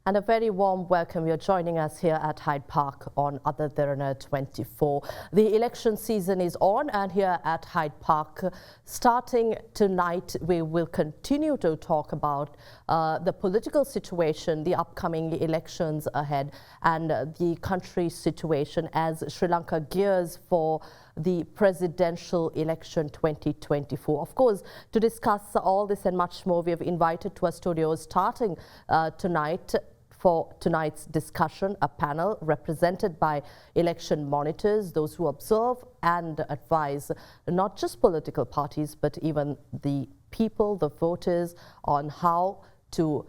And a very warm welcome. You're joining us here at Hyde Park on At Derana 24. The election season is on, and here at Hyde Park, starting tonight, we will continue to talk about the political situation, the upcoming elections ahead, and the country's situation as Sri Lanka gears for the presidential election 2024. Of course, to discuss all this and much more, we have invited to our studios starting tonight for tonight's discussion, a panel represented by election monitors, those who observe and advise not just political parties, but even the people, the voters, on how to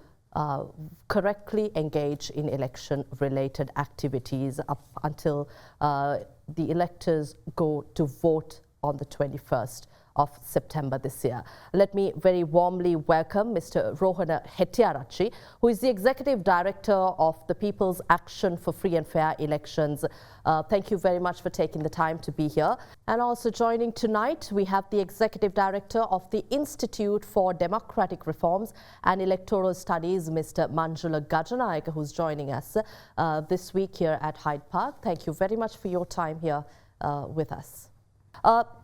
correctly engage in election-related activities up until the electors go to vote on the 21st of September this year. Let me very warmly welcome Mr. Rohana Hettiarachchi, who is the Executive Director of the People's Action for Free and Fair Elections. Thank you very much for taking the time to be here. And also joining tonight, we have the Executive Director of the Institute for Democratic Reforms and Electoral Studies, Mr. Manjula Gajanayake, who's joining us this week here at Hyde Park. Thank you very much for your time here with us.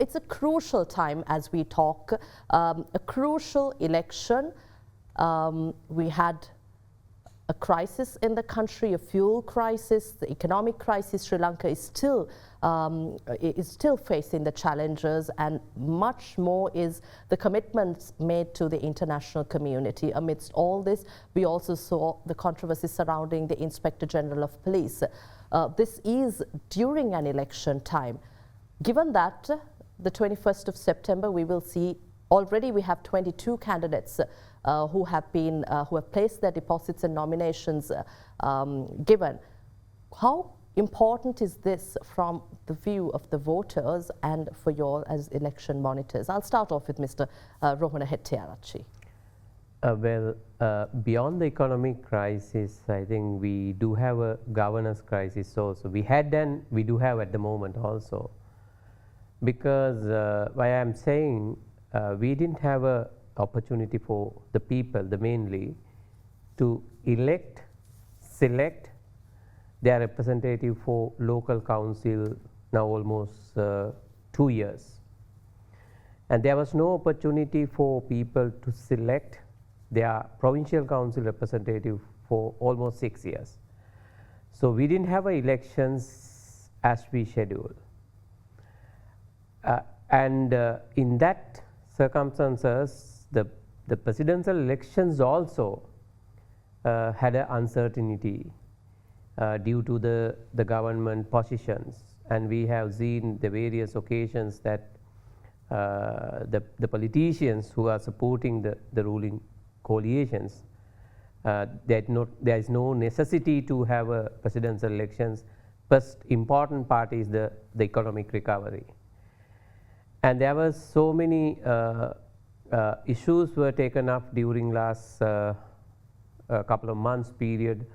It's a crucial time as we talk, a crucial election. We had a crisis in the country, a fuel crisis, the economic crisis. Sri Lanka is still facing the challenges, and much more is the commitments made to the international community. Amidst all this, we also saw the controversy surrounding the Inspector General of Police. This is during an election time. Given that the 21st of September, we will see already we have 22 candidates who have placed their deposits and nominations given. How important is this from the view of the voters and for you all as election monitors? I'll start off with Mr. Rohana Hettiarachchi. Beyond the economic crisis, I think we do have a governance crisis also. We had and we do have at the moment also. Because why I am saying we didn't have an opportunity for the people, mainly, to select their representative for local council now almost 2 years. And there was no opportunity for people to select their provincial council representative for almost 6 years. So we didn't have elections as we scheduled. In that circumstances, the presidential elections also had an uncertainty due to the government positions, and we have seen the various occasions that the politicians who are supporting the ruling coalitions, there is no necessity to have a presidential elections. First important part is the economic recovery. And there were so many issues were taken up during last couple of months period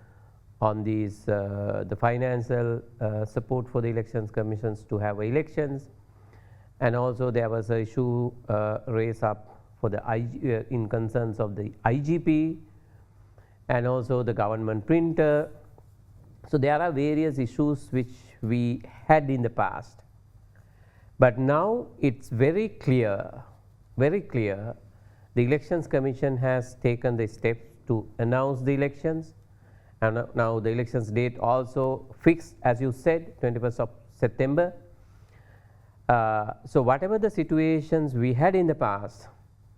on these the financial support for the elections commissions to have elections, and also there was an issue raised up for the in concerns of the IGP and also the government printer. So there are various issues which we had in the past. But now it's very clear, the Elections Commission has taken the steps to announce the elections, and now the elections date also fixed, as you said, 21st of September. So whatever the situations we had in the past,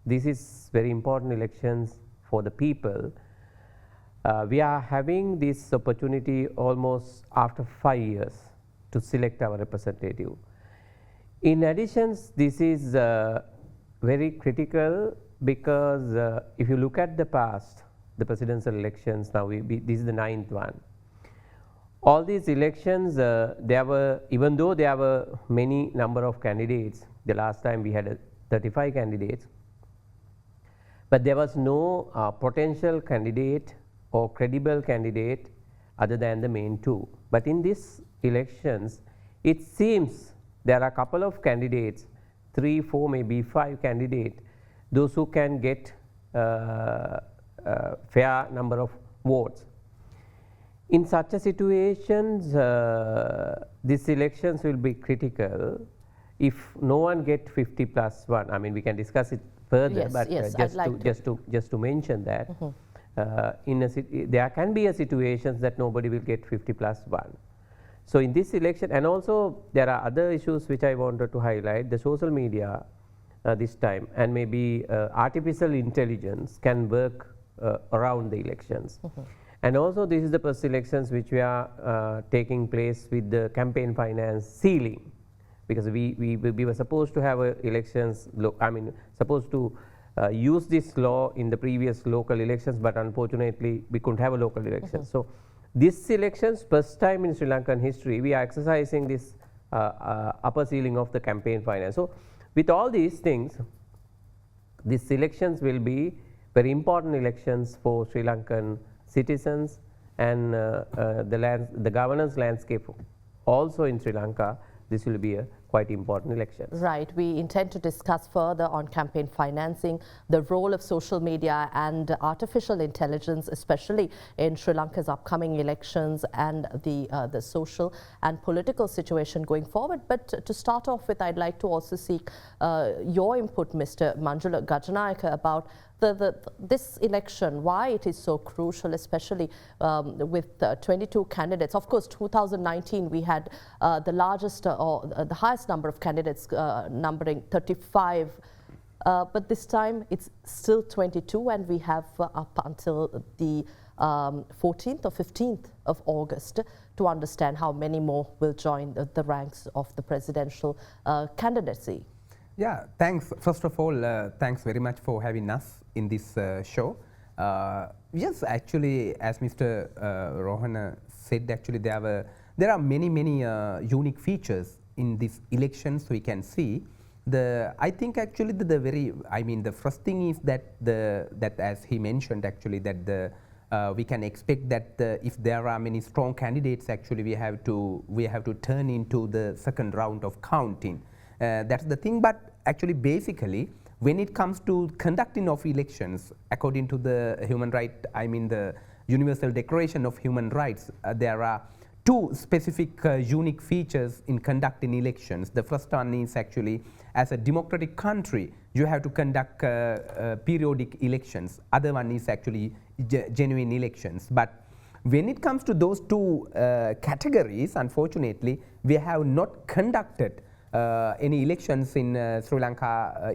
this is very important elections for the people. We are having this opportunity almost after 5 years to select our representative. In addition, this is very critical because if you look at the past, the presidential elections, now this is the 9th one. All these elections, even though there were many number of candidates, the last time we had 35 candidates, but there was no potential candidate or credible candidate other than the main two. But in these elections, it seems there are a couple of candidates, 3, 4, maybe 5 candidates, those who can get fair number of votes. In such a situations, these elections will be critical if no one get 50+1. I mean, we can discuss it further, Yes, but yes, I'd like just to mention that there can be a situations that nobody will get 50+1. So in this election, and also there are other issues which I wanted to highlight. The social media this time, and maybe artificial intelligence can work around the elections. And also this is the first elections which we are taking place with the campaign finance ceiling, because we were supposed to have elections, supposed to use this law in the previous local elections, but unfortunately we couldn't have a local election. So this elections, first time in Sri Lankan history, we are exercising this upper ceiling of the campaign finance. So with all these things, these elections will be very important elections for Sri Lankan citizens and the governance landscape also in Sri Lanka. This will be a quite important election. Right. We intend to discuss further on campaign financing, the role of social media and artificial intelligence, especially in Sri Lanka's upcoming elections, and the social and political situation going forward. But to start off with, I'd like to also seek your input, Mr. Manjula Gajanayake, about this election, why it is so crucial, especially with 22 candidates. Of course, 2019 we had the largest or the highest number of candidates, numbering 35. But this time it's still 22, and we have up until the 14th or 15th of August to understand how many more will join the ranks of the presidential candidacy. Yeah, thanks. First of all, thanks very much for having us in this show. Yes, actually, as Mr. Rohana said, actually there are many unique features in this election. So we can see I think actually the first thing is that as he mentioned actually that we can expect that if there are many strong candidates, actually we have to turn into the second round of counting. That's the thing. But actually, basically, when it comes to conducting of elections, according to the the Universal Declaration of Human Rights, there are two specific unique features in conducting elections. The first one is actually, as a democratic country, you have to conduct periodic elections. Other one is actually genuine elections. But when it comes to those two categories, unfortunately, we have not conducted any elections in Sri Lanka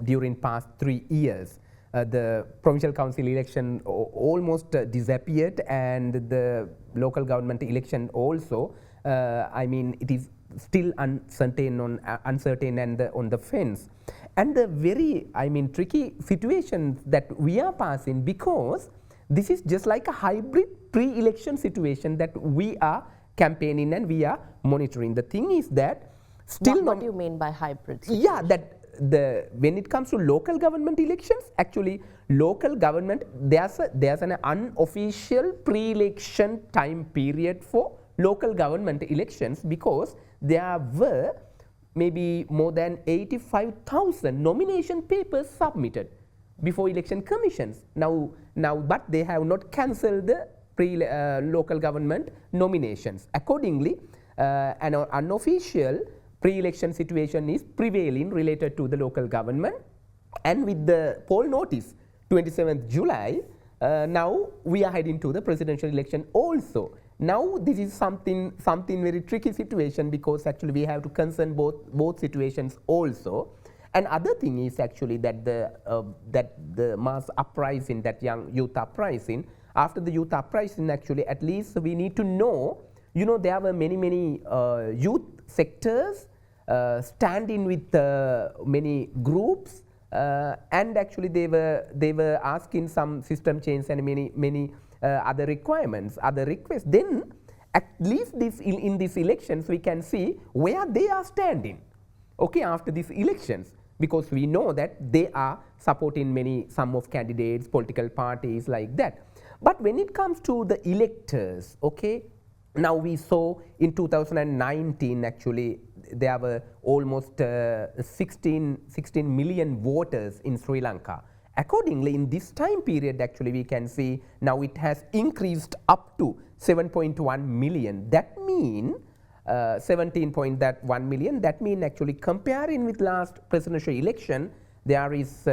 during past 3 years. The provincial council election almost disappeared, and the local government election also. It is still uncertain and on the fence. And the very tricky situation that we are passing, because this is just like a hybrid pre-election situation that we are campaigning and we are monitoring. The thing is that what do you mean by hybrid situation? Yeah, that when it comes to local government elections, actually local government, there's an unofficial pre-election time period for local government elections, because there were maybe more than 85,000 nomination papers submitted before election commissions. Now, but they have not cancelled the local government nominations. Accordingly, an unofficial pre-election situation is prevailing related to the local government, and with the poll notice 27th July, now we are heading to the presidential election also. Now this is something very tricky situation, because actually we have to concern both situations also. And other thing is actually that the mass uprising, that young youth uprising, after the youth uprising, actually at least we need to know, there were many youth sectors standing with many groups, and actually they were asking some system change and many other requirements, other requests. Then at least in these elections we can see where they are standing, okay, after these elections, because we know that they are supporting some of candidates, political parties like that. But when it comes to the electors, okay, now we saw in 2019 actually there were almost 16 million voters in Sri Lanka, Accordingly, in this time period, actually, we can see now it has increased up to 7.1 million. That means 17.1 million. That means actually comparing with last presidential election, there is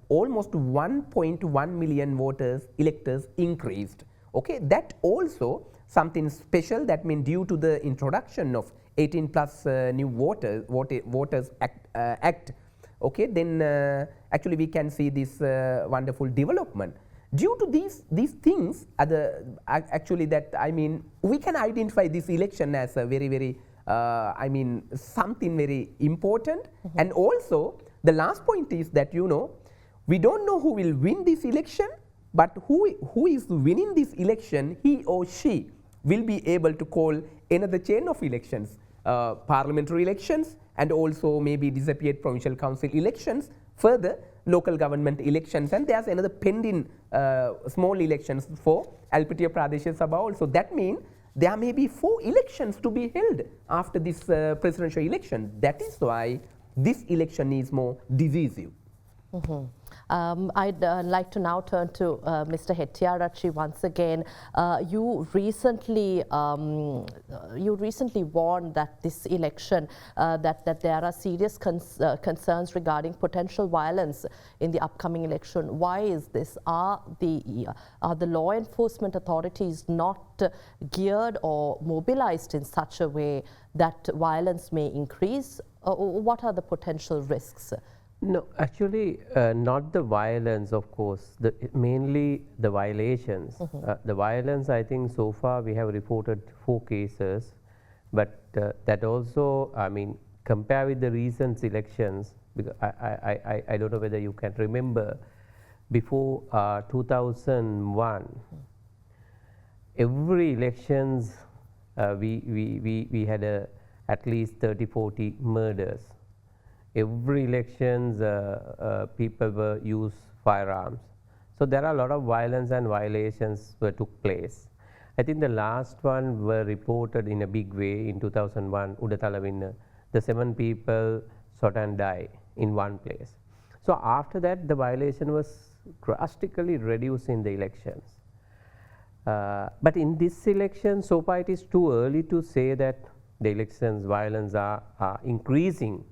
almost 1.1 million voters, electors increased. Okay, that also something special. That means due to the introduction of 18 plus new voters act. Okay, then actually we can see this wonderful development. Due to these things, actually that I mean we can identify this election as a very I mean something very important. And also the last point is that we don't know who will win this election, but who is winning this election, he or she will be able to call another chain of elections, parliamentary elections, and also maybe disappeared provincial council elections, further local government elections, and there's another pending small elections for Alpitiya Pradesh Sabha also. That means there may be 4 elections to be held after this presidential election. That is why this election is more decisive. I'd like to now turn to Mr. Hettiarachchi once again. You recently warned that this election, that there are serious concerns regarding potential violence in the upcoming election. Why is this? Are the law enforcement authorities not geared or mobilized in such a way that violence may increase? What are the potential risks? No, actually, not the violence, of course, mainly the violations. The violence, I think, so far we have reported 4 cases, but that also, I mean, compare with the recent elections, because I don't know whether you can remember, before 2001, every elections we had at least 30-40 murders. Every elections people were use firearms. So there are a lot of violence and violations were took place. I think the last one were reported in a big way in 2001, Udatalavinna. The 7 people shot and died in one place. So after that, the violation was drastically reduced in the elections. But in this election, so far it is too early to say that the elections violence are increasing.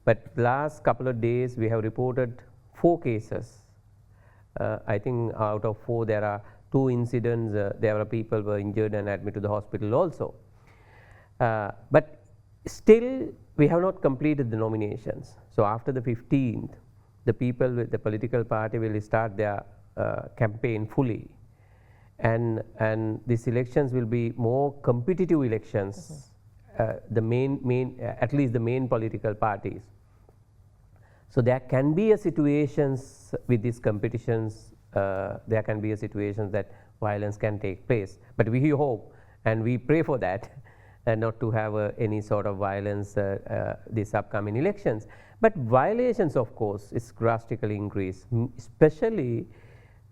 But last couple of days we have reported 4 cases. I think out of 4 there are 2 incidents, there are people were injured and admitted to the hospital also. But still we have not completed the nominations. So after the 15th, the people with the political party will start their campaign fully. And these elections will be more competitive elections, at least the main political parties. So there can be a situations with these competitions, there can be a situations that violence can take place. But we hope and we pray for that, not to have any sort of violence these upcoming elections. But violations, of course, is drastically increased, especially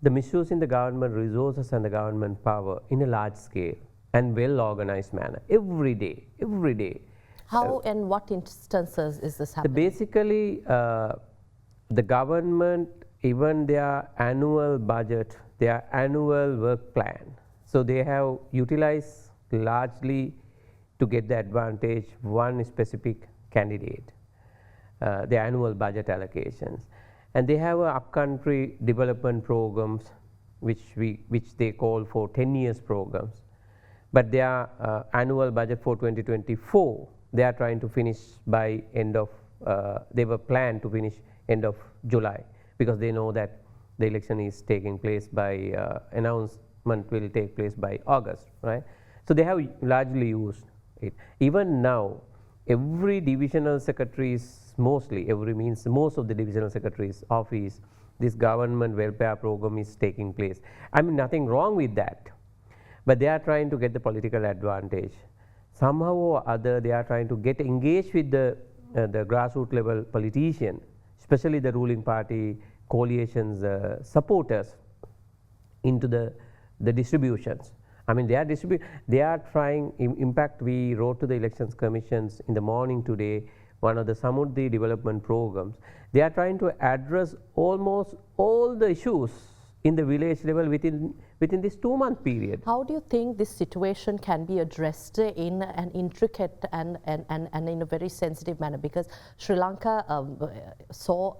the misuse in the government resources and the government power in a large scale and well organized manner every day. How and what instances is this happening? Basically, the government, even their annual budget, their annual work plan, so they have utilized largely to get the advantage one specific candidate, the annual budget allocations. And they have upcountry development programs which they call for 10 years programs. But their annual budget for 2024, they are trying to finish by end of, they were planned to finish end of July, because they know that the election is taking place by, announcement will take place by August, right? So they have largely used it. Even now, every divisional secretaries, most of the divisional secretaries office, this government welfare program is taking place. I mean, nothing wrong with that, but they are trying to get the political advantage. Somehow or other, they are trying to get engaged with the grassroots level politician, especially the ruling party coalitions supporters into the distributions. I mean, they are trying, in fact, we wrote to the elections commissions in the morning today, one of the Samurdhi development programs, they are trying to address almost all the issues in the village level within this 2-month period. How do you think this situation can be addressed in an intricate and in a very sensitive manner? Because Sri Lanka saw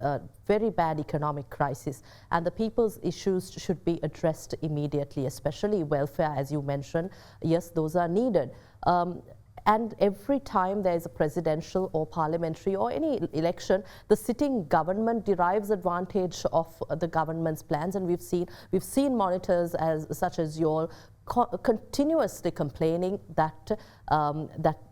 a very bad economic crisis, and the people's issues should be addressed immediately, especially welfare, as you mentioned. Yes, those are needed. And every time there is a presidential or parliamentary or any election, the sitting government derives advantage of the government's plans, and we've seen monitors such as you continuously complaining that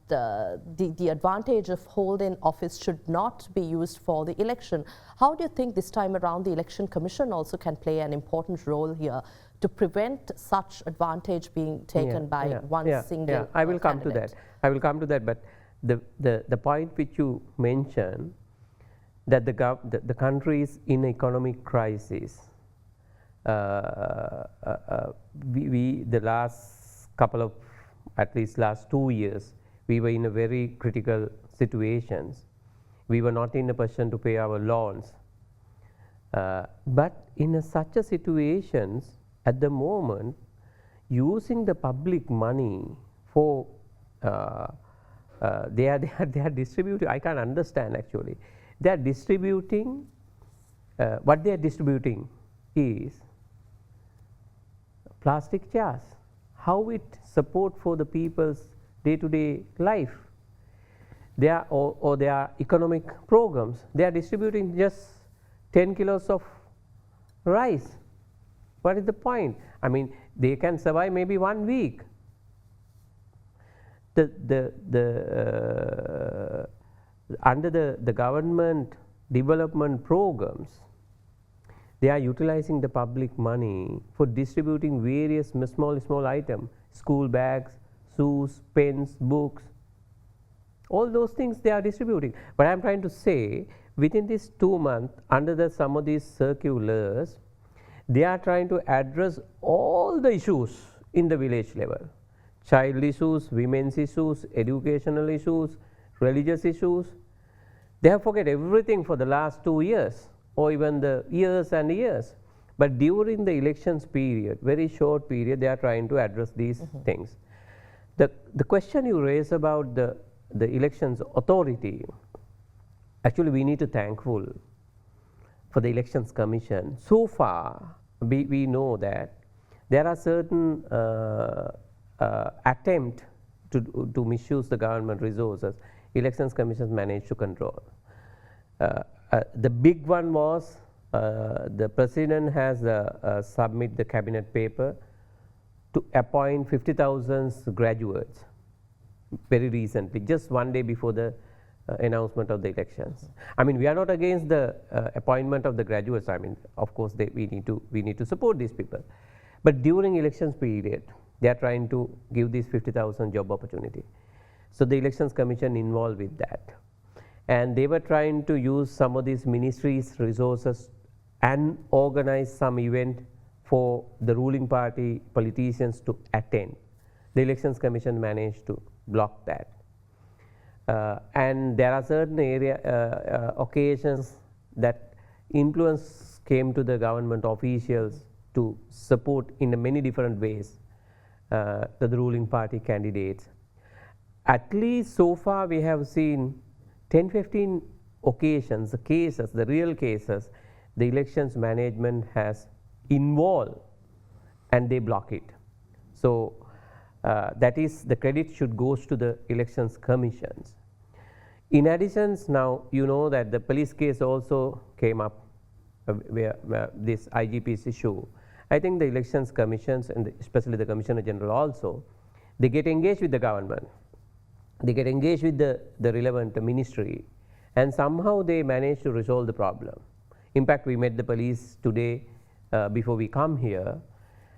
the advantage of holding office should not be used for the election. How do you think this time around the Election Commission also can play an important role here to prevent such advantage being taken by one single I will come candidate? to that. I will come to that, but the point which you mentioned, that the country is in economic crisis. The last couple of, at least last 2 years, we were in a very critical situations. We were not in a position to pay our loans. But in such a situations, at the moment, using the public money for they are distributing. I can't understand actually. They are distributing. What they are distributing is plastic jars. How it support for the people's day-to-day life. They are or they are economic programs. They are distributing just 10 kilos of rice. What is the point? I mean, they can survive maybe 1 week. Under the government development programs, they are utilizing the public money for distributing various small items, school bags, shoes, pens, books, all those things they are distributing. But I am trying to say, within this 2 months, under some of these circulars, they are trying to address all the issues in the village level. Child issues, women's issues, educational issues, religious issues. They have forget everything for the last 2 years or even the years and years. But during the elections period, very short period, they are trying to address these things. The question you raise about the elections authority, actually we need to thankful for the Elections Commission. So far, we know that there are certain attempt to misuse the government resources. Elections Commission managed to control. The big one was the president has submit the cabinet paper to appoint 50,000 graduates very recently, just 1 day before the announcement of the elections. I mean, we are not against the appointment of the graduates. I mean, of course, we need to support these people. But during elections period, they are trying to give these 50,000 job opportunity. So the Elections Commission involved with that, and they were trying to use some of these ministries' resources and organize some event for the ruling party politicians to attend. The Elections Commission managed to block that. And there are certain occasions that influence came to the government officials to support in many different ways the ruling party candidates. At least so far we have seen 10-15 occasions, the cases, the real cases, the elections management has involved and they block it. So that is, the credit should goes to the Elections Commissions. In addition, now you know that the police case also came up where this IGP's issue. I think the Elections Commissions and especially the Commissioner General also, they get engaged with the government. They get engaged with the relevant ministry, and somehow they manage to resolve the problem. In fact, we met the police today before we come here,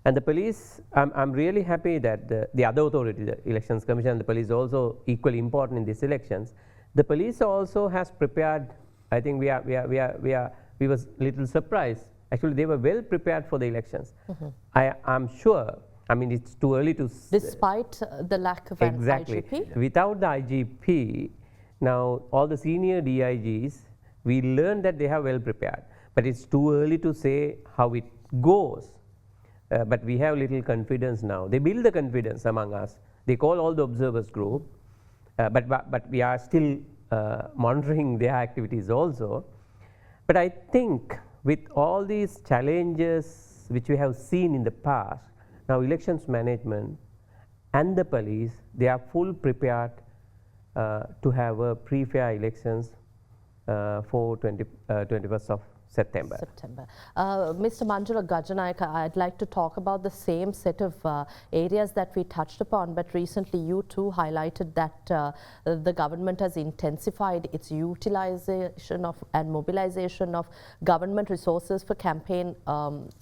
and the police, I'm really happy that the other authority, the Elections Commission and the police also equally important in these elections. The police also has prepared. I think we was little surprised. Actually, they were well prepared for the elections. I'm sure. I mean, it's too early to. Despite the lack of exactly. an IGP? Without the IGP, Now, all the senior DIGs, we learned that they are well prepared, but it's too early to say how it goes. But we have little confidence now. They build the confidence among us. They call all the observers group, but we are still monitoring their activities also. But I think with all these challenges which we have seen in the past, now elections management and the police, they are full prepared to have a pre-fair elections for 21st of September. Mr. Manjula Gajanayake, I'd like to talk about the same set of areas that we touched upon, but recently you too highlighted that the government has intensified its utilization of and mobilization of government resources for campaign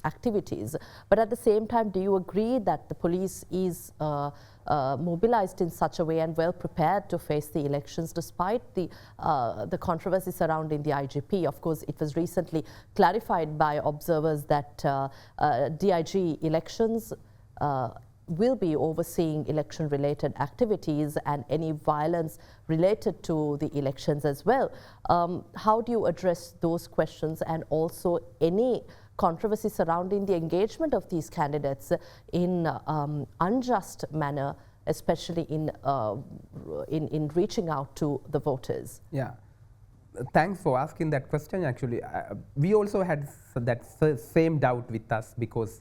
activities. But at the same time, do you agree that the police is mobilized in such a way and well prepared to face the elections despite the controversy surrounding the IGP? Of course, it was recently clarified by observers that DIG elections will be overseeing election-related activities and any violence related to the elections as well. How do you address those questions, and also any controversy surrounding the engagement of these candidates in unjust manner, especially in reaching out to the voters? Yeah, thanks for asking that question. Actually, we also had that same doubt with us, because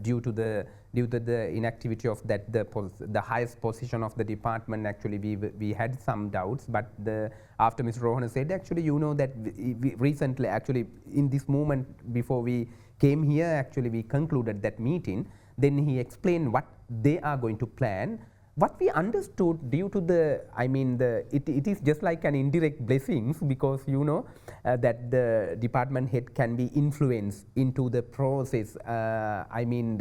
due to the inactivity of that the highest position of the department, actually we had some doubts. But after Mr. Rohana said, actually, you know, that we recently, actually in this moment before we came here, actually we concluded that meeting. Then he explained what they are going to plan. What we understood, due to the, I mean, it is just like an indirect blessings, because you know that the department head can be influenced into the process, I mean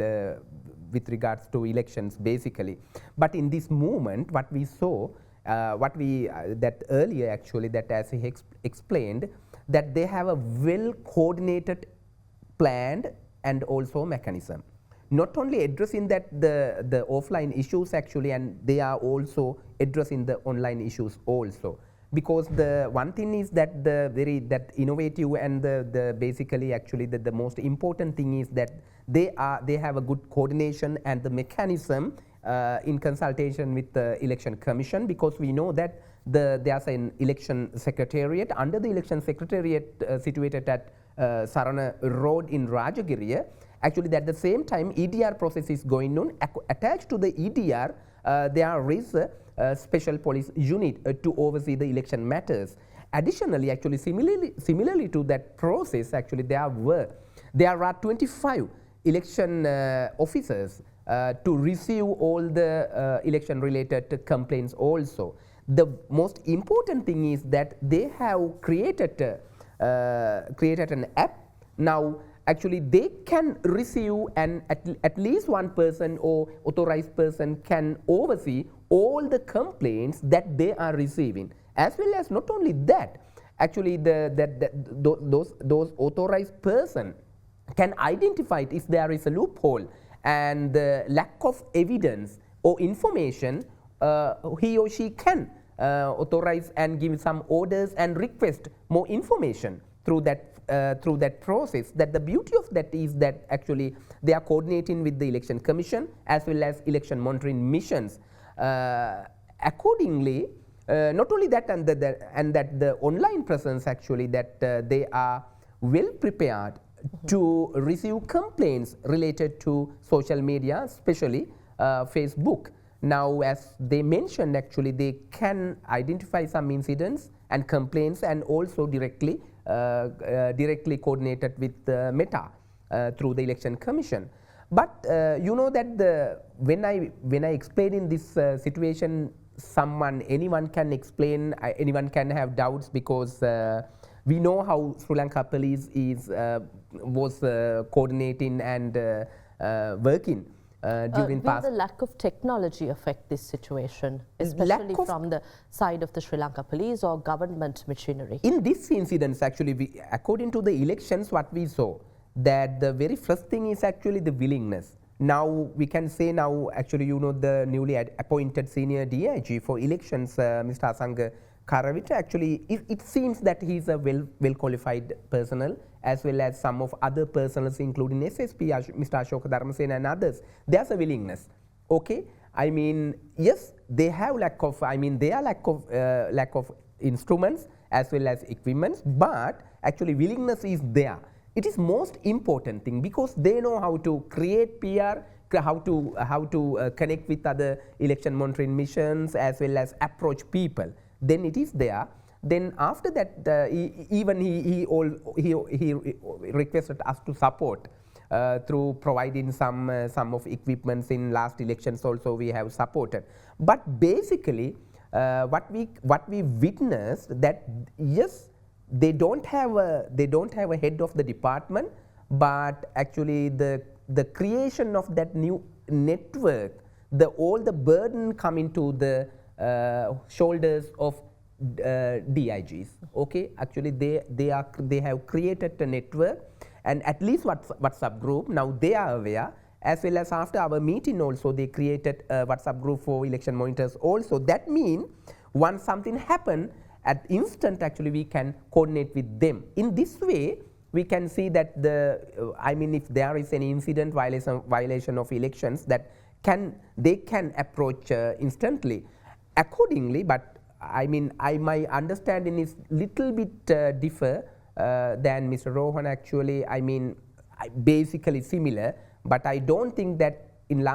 with regards to elections basically. But in this moment, what we saw, that earlier actually, that as he explained, that they have a well coordinated, planned and also mechanism. Not only addressing that the offline issues actually, and they are also addressing the online issues also. Because the one thing is that that innovative and the basically actually the most important thing is that they have a good coordination and the mechanism in consultation with the election commission, because we know that there's an election secretariat. Under the election secretariat situated at Sarana Road in Rajagiriya, actually at the same time EDR process is going on. Attached to the EDR there is a special police unit to oversee the election matters. Additionally, actually similarly to that process, actually there are 25 election officers to receive all the election related complaints also. The most important thing is that they have created an app. Now actually they can receive, and at least one person or authorized person can oversee all the complaints that they are receiving. As well as not only that, actually those authorized person can identify it if there is a loophole and the lack of evidence or information. He or she can authorize and give some orders and request more information through that process. That the beauty of that is that actually they are coordinating with the election commission as well as election monitoring missions. Accordingly, not only that, and that the online presence actually, that they are well prepared to receive complaints related to social media, especially Facebook. Now, as they mentioned, actually they can identify some incidents and complaints, and also directly coordinated with Meta through the election commission. But you know that when I explain in this situation, anyone can explain, anyone can have doubts, because we know how Sri Lanka police was coordinating and working during past. Will the lack of technology affect this situation, especially from the side of the Sri Lanka police or government machinery? In this incident, actually, according to the elections, what we saw, that the very first thing is actually the willingness. Now we can say now, actually, you know, the newly appointed senior DIG for elections, Mr. Asanga Karavitra, actually, it seems that he's a well qualified personnel, as well as some of other personnels, including SSP, Mr. Ashoka Dharmasena and others. There's a willingness. Okay, I mean, yes, they have lack of, I mean, they are lack of instruments as well as equipments, but actually willingness is there. It is most important thing, because they know how to create PR, how to connect with other election monitoring missions, as well as approach people. Then it is there. Then after that, he requested us to support through providing some of equipments. In last elections also we have supported. But basically, what we witnessed, that yes, they don't have a head of the department, but actually the creation of that new network, all the burden coming to the shoulders of DIGs. Okay, actually they have created a network, and at least WhatsApp group. Now they are aware, as well as after our meeting also they created a WhatsApp group for election monitors also. That means once something happen, at instant actually we can coordinate with them. In this way, we can see that I mean, if there is any incident, violation of elections, that they can approach instantly accordingly. But I mean, my understanding is little bit differ than Mr. Rohan. Actually, I mean, basically similar, but I don't think that in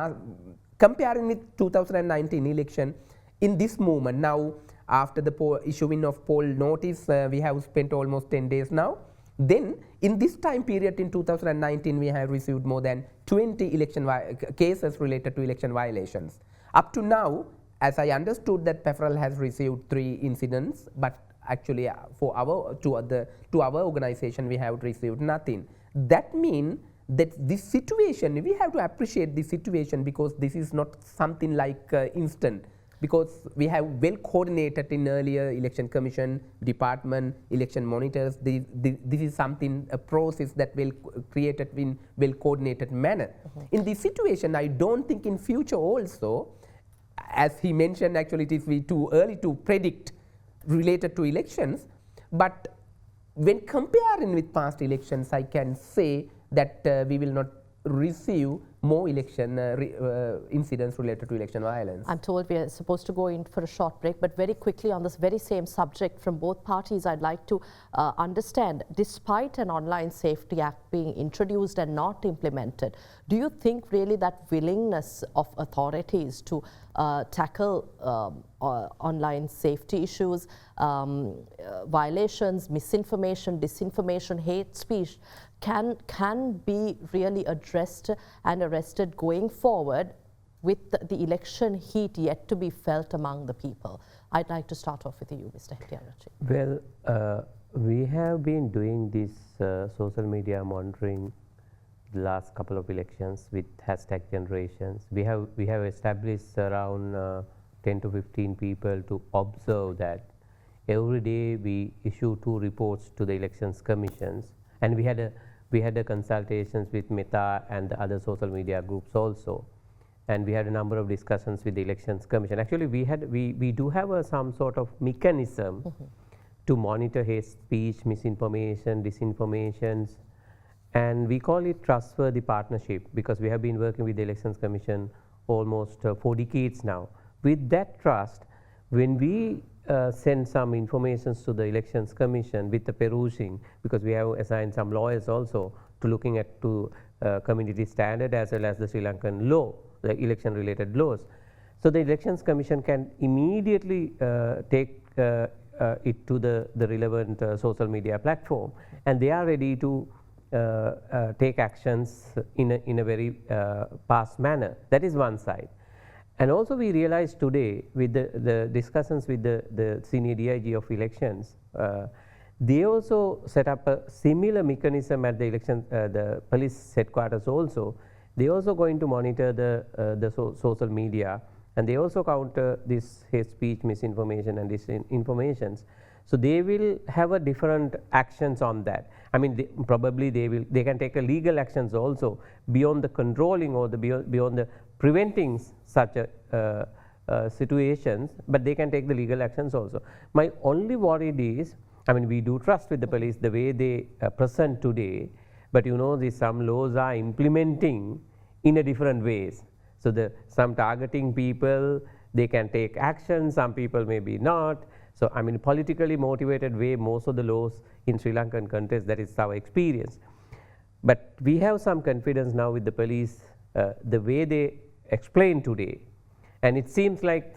comparing with 2019 election, in this moment now, after the issuing of poll notice, we have spent almost 10 days now. Then in this time period in 2019, we have received more than 20 election cases related to election violations. Up to now, as I understood, that PEFRAL has received 3 incidents, but actually to our organization we have received nothing. That means that this situation, we have to appreciate this situation, because this is not something like instant, because we have well coordinated in earlier election commission, department, election monitors. This is something, a process that will created in well coordinated manner. In this situation, I don't think in future also, as he mentioned, actually it is too early to predict related to elections, but when comparing with past elections, I can say that we will not receive more election incidents related to election violence. I'm told we are supposed to go in for a short break, but very quickly on this very same subject from both parties, I'd like to understand, despite an online safety act being introduced and not implemented, do you think really that willingness of authorities to tackle online safety issues, violations, misinformation, disinformation, hate speech can be really addressed and arrested going forward, with the election heat yet to be felt among the people? I'd like to start off with you, Mr. Hettiarachchi. Well, we have been doing this social media monitoring the last couple of elections with hashtag generations. We have established around 10 to 15 people to observe that. Every day we issue 2 reports to the elections commissions, and we had a consultations with Meta and the other social media groups also, and we had a number of discussions with the elections commission. Actually, we do have some sort of mechanism to monitor hate speech, misinformation, disinformations, and we call it trustworthy partnership, because we have been working with the elections commission almost 4 decades now. With that trust, when we send some information to the elections commission with the perusing, because we have assigned some lawyers also to looking at community standard as well as the Sri Lankan law, the election related laws. So the elections commission can immediately take it to the relevant social media platform, and they are ready to take actions in a very fast manner. That is one side. And also we realized today with the discussions with the senior DIG of elections, they also set up a similar mechanism at the election, the police headquarters also. They also going to monitor the social media, and they also counter this hate speech, misinformation and disinformations. So they will have a different actions on that. I mean, probably they can take a legal actions also beyond the controlling or beyond the preventing such a situations, but they can take the legal actions also. My only worry is, I mean, we do trust with the police the way they present today, but you know, some laws are implementing in a different ways. So some targeting people, they can take action, some people maybe not. So I mean, politically motivated way, most of the laws in Sri Lankan context, that is our experience. But we have some confidence now with the police, the way they explain today, and it seems like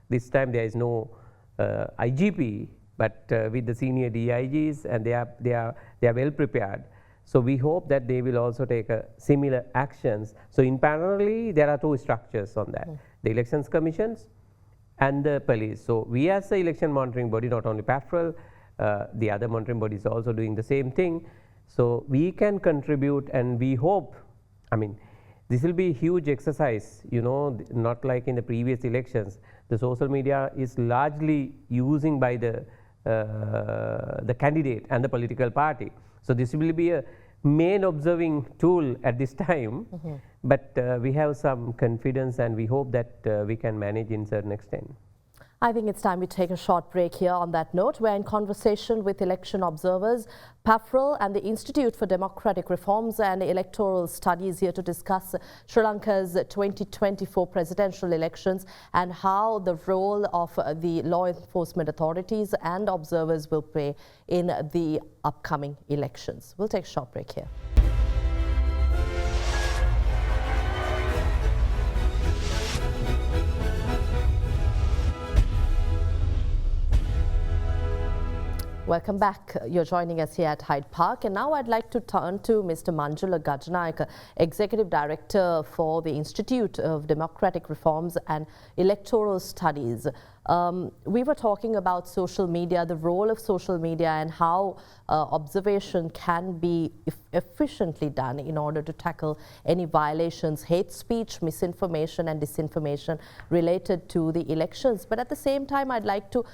this time there is no IGP, but with the senior DIGs, and they are well prepared. So we hope that they will also take similar actions. So in parallelly, there are two structures on that: the elections commissions and the police. So we as the election monitoring body, not only PAFREL, the other monitoring bodies are also doing the same thing. So we can contribute, and we hope, I mean, this will be a huge exercise, you know, not like in the previous elections. The social media is largely using by the candidate and the political party. So this will be a main observing tool at this time, but we have some confidence, and we hope that we can manage in certain extent. I think it's time we take a short break here. On that note, we're in conversation with election observers, PAFREL and the Institute for Democratic Reforms and Electoral Studies, here to discuss Sri Lanka's 2024 presidential elections and how the role of the law enforcement authorities and observers will play in the upcoming elections. We'll take a short break here. Welcome back. You're joining us here at Hyde Park, and now I'd like to turn to Mr. Manjula Gajanayake, Executive Director for the Institute of Democratic Reforms and Electoral Studies. We were talking about social media, the role of social media, and how observation can be efficiently done in order to tackle any violations, hate speech, misinformation and disinformation related to the elections. But at the same time, I'd like to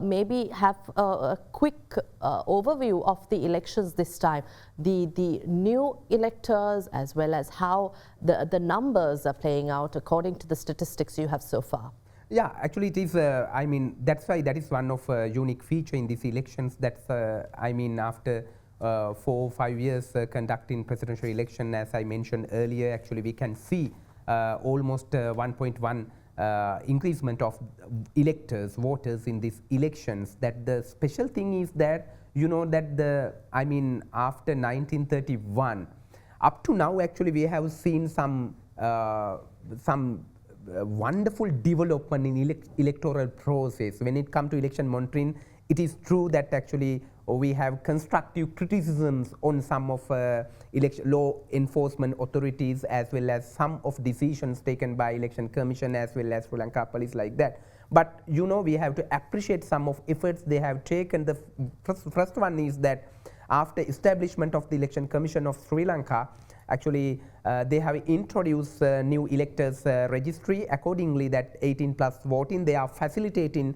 maybe have a quick overview of the elections this time, the new electors, as well as how the numbers are playing out according to the statistics you have so far. Yeah, actually it is, I mean, that's why that is one of unique feature in these elections. That's, I mean, after 4 or 5 years conducting presidential election, as I mentioned earlier, actually we can see almost 1.1 increasement of electors, voters in these elections. That the special thing is that, you know, that I mean, after 1931, up to now, actually we have seen some wonderful development in electoral process. When it comes to election monitoring, it is true that actually we have constructive criticisms on some of election law enforcement authorities, as well as some of decisions taken by election commission as well as Sri Lanka police, like that. But you know, we have to appreciate some of efforts they have taken. The first one is that after establishment of the election commission of Sri Lanka, actually they have introduced new electors registry. Accordingly, that 18+ voting, they are facilitating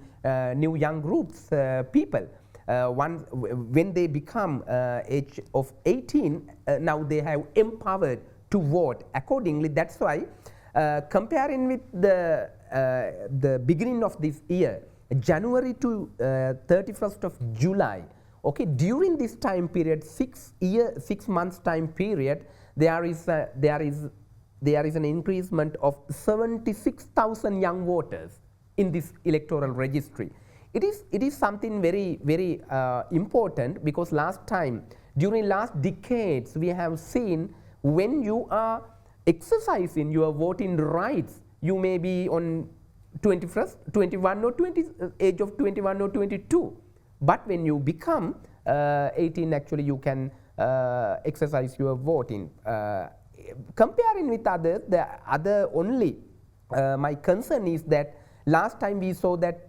new young groups, people. When they become age of 18, now they have empowered to vote accordingly. That's why comparing with the beginning of this year, January to 31st of July, okay, during this time period, 6 months time period, there is an increasement of 76,000 young voters in this electoral registry. It is something very important, because last time, during last decades, we have seen when you are exercising your voting rights, you may be on 21 or 20 age of 21 or 22, but when you become 18, actually you can exercise your voting. Comparing with others, the other only my concern is that last time we saw that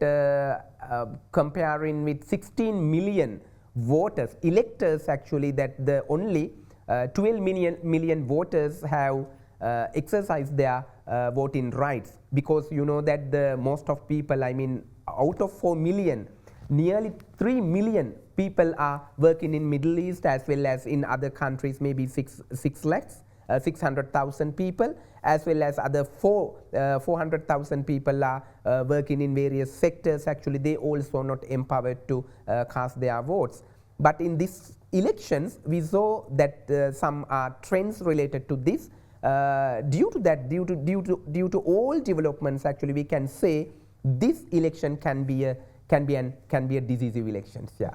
comparing with 16 million voters, electors, actually, that the only 12 million voters have exercised their voting rights, because you know that the most of people, I mean, out of 4 million, nearly 3 million people are working in Middle East as well as in other countries, maybe 6 lakhs, 600,000 people, as well as other 400,000 people are working in various sectors. Actually, they also are not empowered to cast their votes. But in these elections, we saw that some trends related to this. Due to all developments, actually, we can say this election can be a decisive election. Yeah.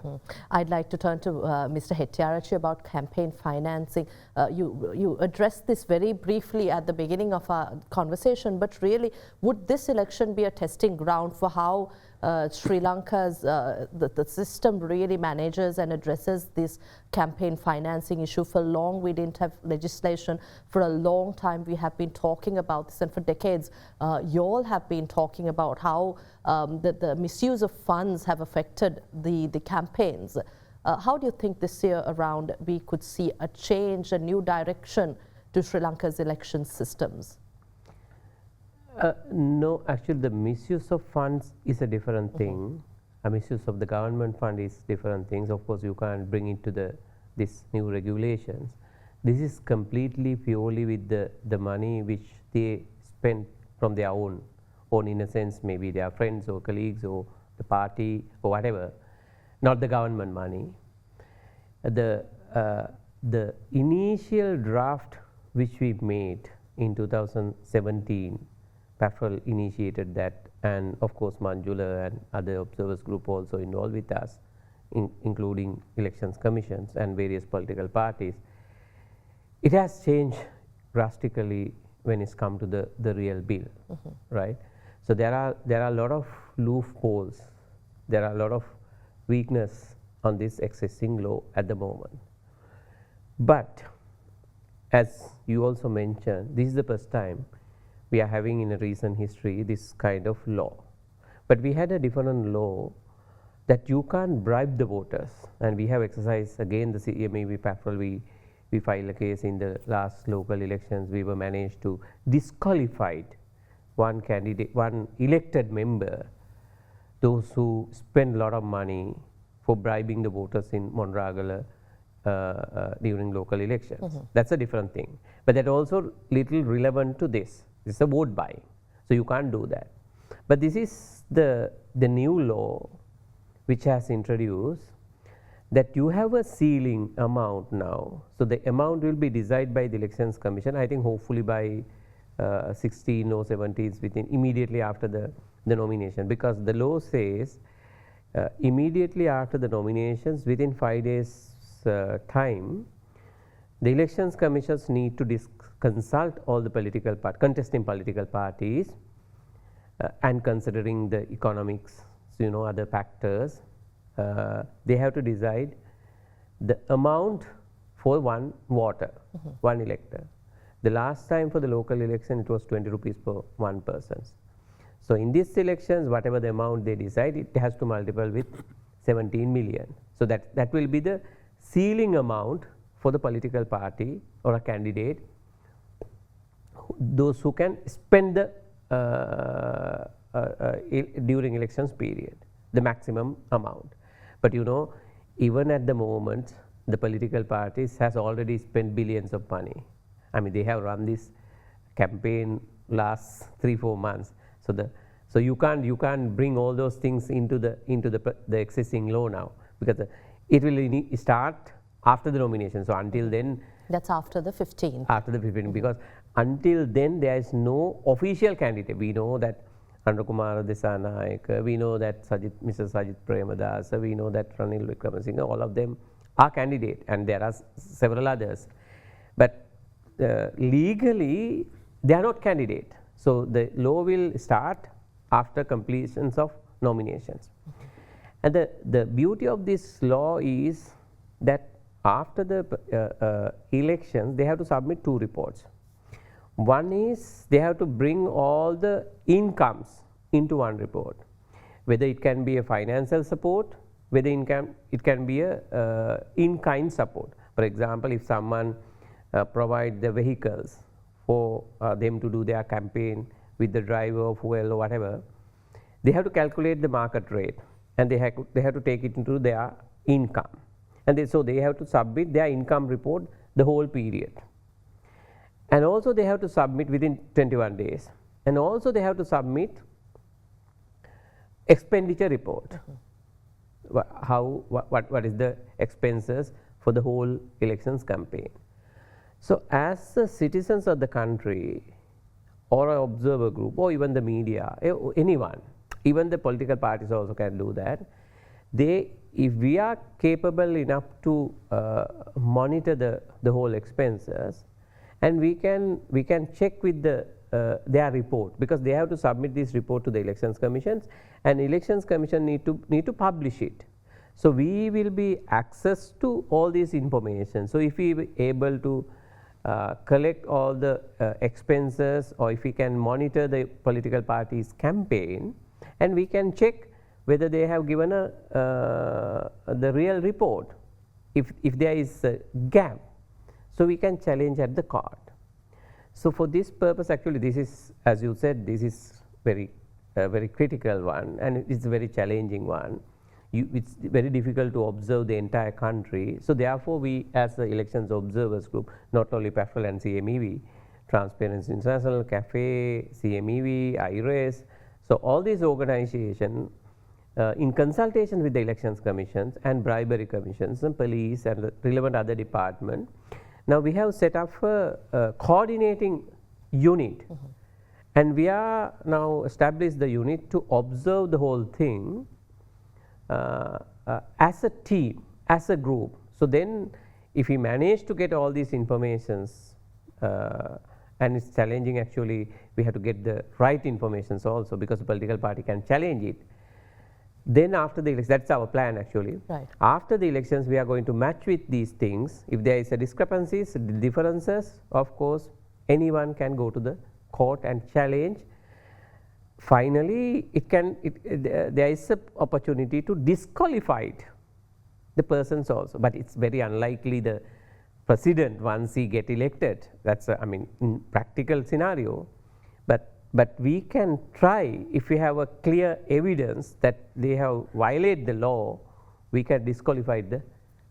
I'd like to turn to Mr. Hettiarachchi about campaign financing. You addressed this very briefly at the beginning of our conversation, but really, would this election be a testing ground for how Sri Lanka's the system really manages and addresses this campaign financing issue? For long, we didn't have legislation. For a long time, we have been talking about this, and for decades, you all have been talking about how the misuse of funds have affected the campaigns. How do you think this year around we could see a change, a new direction to Sri Lanka's election systems? No, actually the misuse of funds is a different thing. A misuse of the government fund is different things. Of course, you can't bring it to this new regulations. This is completely purely with the money which they spend from their own, in a sense, maybe their friends or colleagues or the party or whatever, not the government money. The initial draft which we made in 2017, PAFRL initiated that, and of course Manjula and other observers group also involved with us, including elections commissions and various political parties. It has changed drastically when it's come to the real bill, right? So there are a lot of loopholes, there are a lot of weakness on this existing law at the moment. But as you also mentioned, this is the first time we are having in a recent history this kind of law. But we had a different law that you can't bribe the voters, and we have exercised again the CMEV PAFRL. We filed a case in the last local elections. We were managed to disqualify one candidate, one elected member, those who spend a lot of money for bribing the voters in Monragala during local elections. That's a different thing. But that also little relevant to this. It's a vote buying, so you can't do that. But this is the new law which has introduced that you have a ceiling amount now. So the amount will be decided by the Elections Commission, I think hopefully by 16 or 17, within immediately after the nomination, because the law says immediately after the nominations, within 5 days time, the Elections Commissions need to consult all the contesting political parties and considering the economics, other factors, they have to decide the amount for one voter, one elector. The last time for the local election, it was 20 rupees per one person. So in these elections, whatever the amount they decide, it has to multiply with 17 million. So that will be the ceiling amount for the political party or a candidate, those who can spend during elections period, the maximum amount. But even at the moment, the political parties has already spent billions of money. I mean, they have run this campaign last 3-4 months. So you can't bring all those things into the existing law now, because it will start after the nomination. So until then, that's after the 15th. After the 15th, because until then there is no official candidate. We know that Rohana Hettiarachchi, we know that Mr. Sajith Premadasa, we know that Ranil Wickramasinghe, all of them are candidate, and there are several others. But legally, they are not candidate. So the law will start after completions of nominations. And the beauty of this law is that after the elections, they have to submit 2 reports. One is they have to bring all the incomes into one report, whether it can be a financial support, whether it can be a in-kind support. For example, if someone provide the vehicles for them to do their campaign with the driver or fuel or whatever, they have to calculate the market rate, and they have to take it into their income, and so they have to submit their income report the whole period. And also they have to submit within 21 days. And also they have to submit expenditure report. What is the expenses for the whole elections campaign. So as the citizens of the country or an observer group or even the media, anyone, even the political parties also can do that. If we are capable enough to monitor the whole expenses, and we can check with their report, because they have to submit this report to the elections commissions, and elections commission need to publish it. So we will be access to all this information. So if we are able to collect all the expenses, or if we can monitor the political party's campaign, and we can check whether they have given the real report, if there is a gap, so we can challenge at the court. So for this purpose, actually this is, as you said, this is very critical one, and it's a very challenging one. It's very difficult to observe the entire country. So therefore we, as the elections observers group, not only PAFL and CMEV, Transparency International, CAFE, CMEV, IRES, so all these organizations in consultation with the elections commissions and bribery commissions and police and the relevant other department, now we have set up a coordinating unit, and we are now established the unit to observe the whole thing as a team, as a group. So then if we manage to get all these informations, and it's challenging, actually we have to get the right informations also, because the political party can challenge it. Then after the elections, that's our plan actually. Right. After the elections, we are going to match with these things. If there is a discrepancies, differences, of course anyone can go to the court and challenge. Finally there is an opportunity to disqualify the persons also, but it's very unlikely the president, once he get elected, that's in practical scenario, but we can try, if we have a clear evidence that they have violated the law, we can disqualify the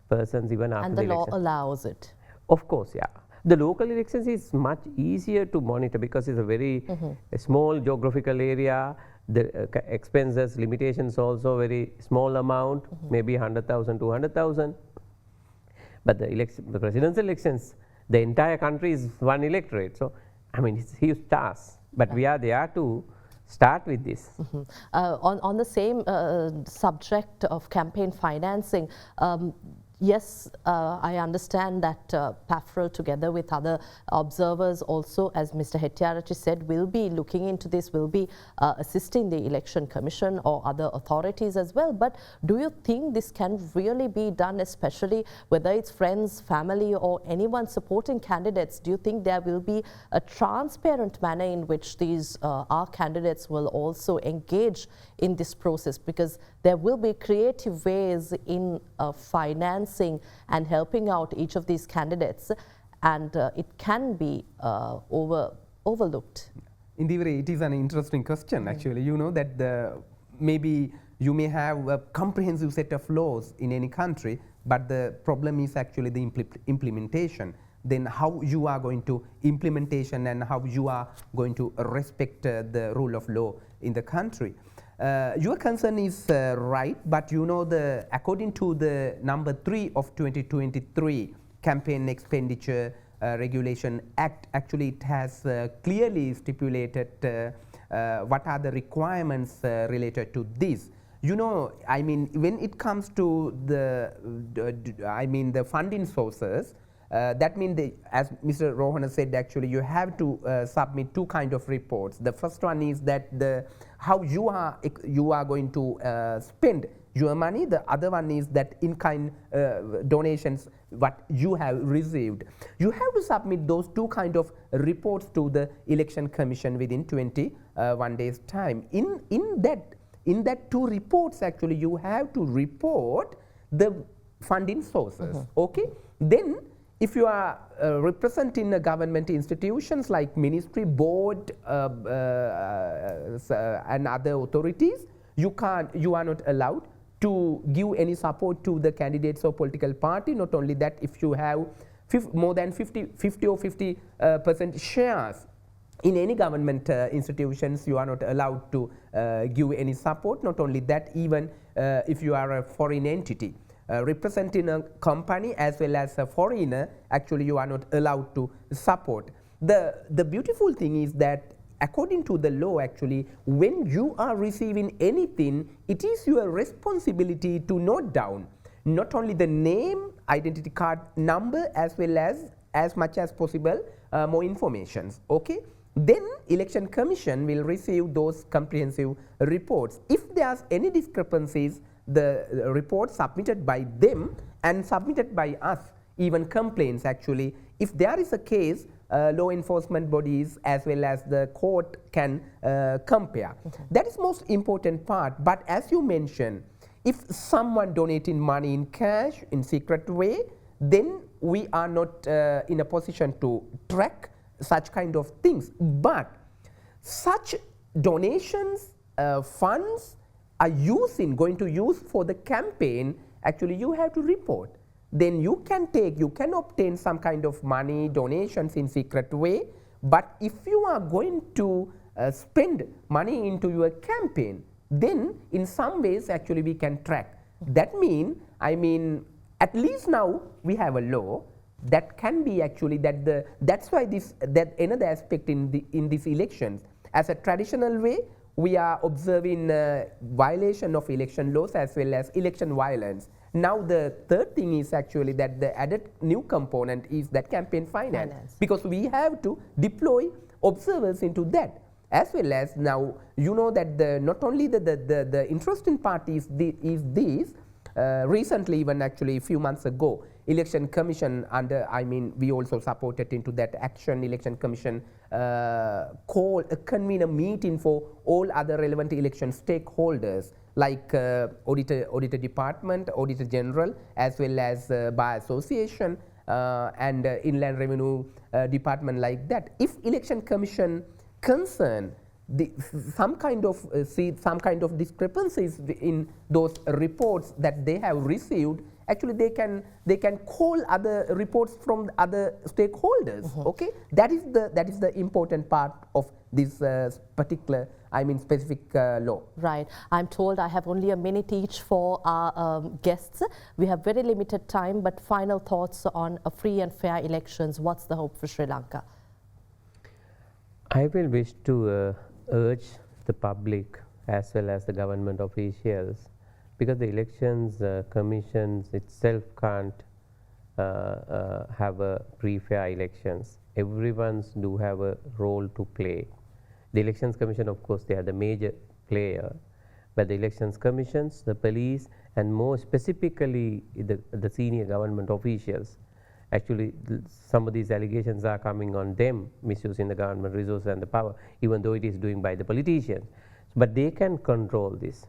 persons even after the election. And the law allows it. Of course, yeah. The local elections is much easier to monitor, because it's a very a small geographical area. The expenses limitations also very small amount, maybe 100,000, 200,000. But the presidential elections, the entire country is one electorate. So it's a huge task. But we are there to start with this. On the same subject of campaign financing, yes, I understand that PAFRL, together with other observers also, as Mr. Hettiarachchi said, will be looking into this, will be assisting the Election Commission or other authorities as well. But do you think this can really be done, especially whether it's friends, family or anyone supporting candidates? Do you think there will be a transparent manner in which these our candidates will also engage in this process? Because there will be creative ways in financing and helping out each of these candidates, and it can be overlooked. Indeewari, it is an interesting question actually. You know that maybe you may have a comprehensive set of laws in any country, but the problem is actually the implementation. Then how you are going to implementation and how you are going to respect the rule of law in the country. Your concern is right, but you know, according to the number 3 of 2023 Campaign Expenditure Regulation Act, actually it has clearly stipulated what are the requirements related to this. You know, when it comes to the funding sources, that means, as Mr. Rohana said, actually you have to submit 2 kind of reports. The first one is that how you are going to spend your money. The other one is that in-kind donations what you have received. You have to submit those 2 kind of reports to the Election Commission within 21 days time. In that 2 reports, actually you have to report the funding sources. Okay, then if you are representing government institutions like ministry, board and other authorities, you are not allowed to give any support to the candidates or political party. Not only that, if you have more than 50 or 50% shares in any government institutions, you are not allowed to give any support. Not only that, even if you are a foreign entity representing a company as well as a foreigner, actually you are not allowed to support. The beautiful thing is that according to the law, actually, when you are receiving anything, it is your responsibility to note down not only the name, identity card number, as well as much as possible more informations. Okay. Then Election Commission will receive those comprehensive reports. If there's any discrepancies, the report submitted by them and submitted by us, even complaints actually, if there is a case, law enforcement bodies as well as the court can compare. Okay. That is most important part. But as you mentioned, if someone donating money in cash in secret way, then we are not in a position to track such kind of things. But such donations, funds are going to use for the campaign, actually you have to report. Then you can obtain some kind of money donations in secret way. But if you are going to spend money into your campaign, then in some ways actually we can track. That at least now we have a law that can be actually that's why that another aspect in these elections, as a traditional way, we are observing violation of election laws as well as election violence. Now the third thing is actually that the added new component is that campaign finance. Because we have to deploy observers into that, as well as now you know that not only the interesting part is this. Recently, even actually a few months ago, Election Commission we also supported into that action. Election Commission convene a meeting for all other relevant election stakeholders like Auditor Department, Auditor General, as well as Bar Association and Inland Revenue Department like that. If Election Commission concern some kind of discrepancies in those reports that they have received, actually they can call other reports from other stakeholders. Okay, that is the important part of this particular specific law. Right. I'm told I have only a minute each for our guests. We have very limited time, but final thoughts on a free and fair elections. What's the hope for Sri Lanka? I will wish to urge the public as well as the government officials, because the elections commissions itself can't have a pre-fair elections. Everyone's do have a role to play. The elections commission, of course, they are the major player, but the elections commissions, the police, and more specifically the senior government officials. Actually, some of these allegations are coming on them, misusing the government resources and the power, even though it is doing by the politicians. But they can control this.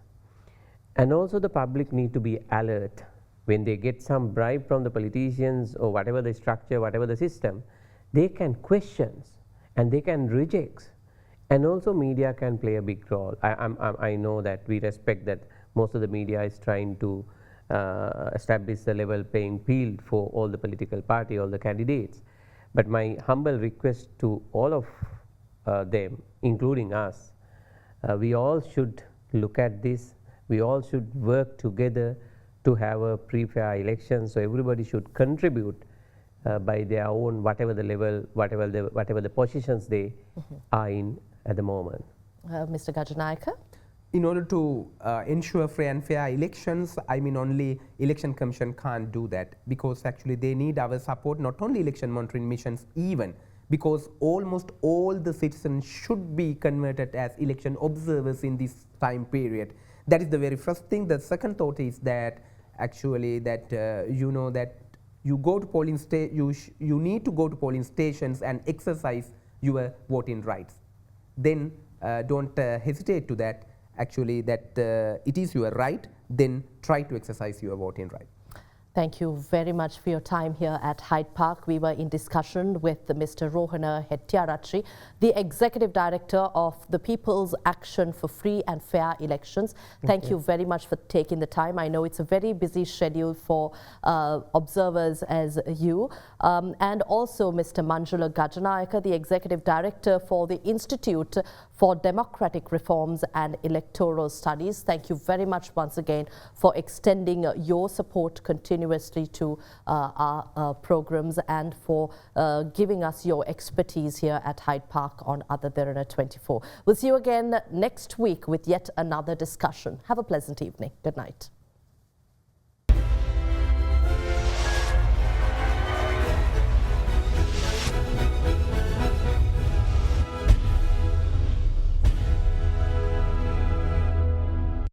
And also the public need to be alert when they get some bribe from the politicians or whatever the structure, whatever the system, they can question and they can reject. And also media can play a big role. I know that we respect that most of the media is trying to establish a level playing field for all the political party, all the candidates. But my humble request to all of them, including us, we all should look at this. We all should work together to have a pre-fair election. So everybody should contribute by their own, whatever the level, whatever the positions they are in at the moment. Mr. Gajanayake? In order to ensure free and fair elections, only Election Commission can't do that, because actually they need our support, not only election monitoring missions even, because almost all the citizens should be converted as election observers in this time period. That is the very first thing. The second thought is that actually that that you go to polling you need to go to polling stations and exercise your voting rights. Then don't hesitate to that. Actually, that it is your right, then try to exercise your voting right. Thank you very much for your time here at Hyde Park. We were in discussion with Mr. Rohana Hettiarachchi, the Executive Director of the People's Action for Free and Fair Elections. Thank you very much for taking the time. I know it's a very busy schedule for observers as you. And also Mr. Manjula Gajanayake, the Executive Director for the Institute for Democratic Reforms and Electoral Studies. Thank you very much once again for extending your support continuously to our programs and for giving us your expertise here at Hyde Park on At Derana 24. We'll see you again next week with yet another discussion. Have a pleasant evening. Good night.